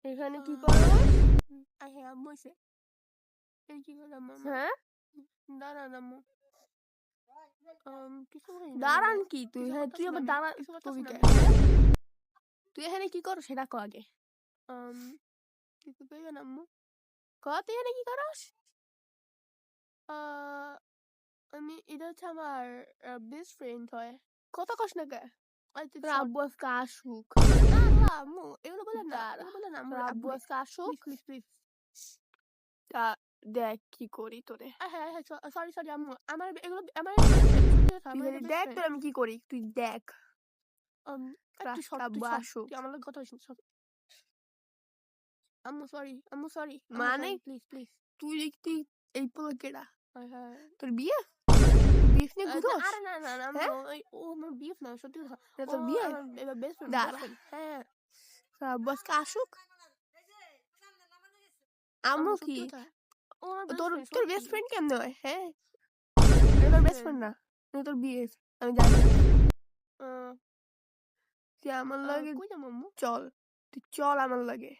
এখানে কি করো? হ্যাঁ আম্মু এসে এই কি করলাম হ্যাঁ দাঁড়ান আম্মু কিছু করি না দাঁড়ান কি তুই? কিছু হ্যাঁ তুই করতেছি না আবার আমি, দাঁড়ান কিছু তুই করতেছি না কে? আমি। তুই এখানে কি করো সেটা কো আগে। কিছু কইবেন আম্মু? ক তুই এখানে কি করস? আমি এটা হচ্ছে আমার বেস্ট ফ্রেন্ড হয়। কত কস না কে? আচ্ছা তোর আব্বু আজকে আসুক। না না আম্মু এগুলো বলেন না, দাঁড়া, এগুলো বলেন না আম্মু তোর আব্বু আব্বু আজকে আসুক। প্লিজ প্লিজ তা দেখ কি করি তোরে। হ্যাঁ হ্যাঁ সরি সরি আম্মু আমার এগুলো আমার তুই খালি দেখ তোর আমি কি করি, তুই দেখ। একটু শর্ট আব্বু আসুক। তুই আমার কথা শুন আম্মু সরি মানে প্লিজ প্লিজ তুই দেখতি এই পোলা কেডা? হ্যাঁ তোর বিয়ে? বিয়ে নিয়ে ঘুরোস? আরে না না না আম্মু হ্যাঁ ও আমার বিএফ না সত্যি কথা এটা ও তোর বিয়ে? আমার বেস্ট ফ্রেন্ড দাঁড়া, হ্যাঁ তোর আব্বু আজকে আসুক। আম্মু আম্মু কি সত্যি কথা ও আমার তোর বেস্ট তোর ফ্রেন্ড বেস্ট ফ্রেন্ড কেমনে হয়? হ্যাঁ বেস্ট তোর বেস্ট ফ্রেন্ড না, তোর বিয়ে আমি জানি। তুই আমার লাগে কই যাবো আম্মু চল, তুই চল আমার লাগে।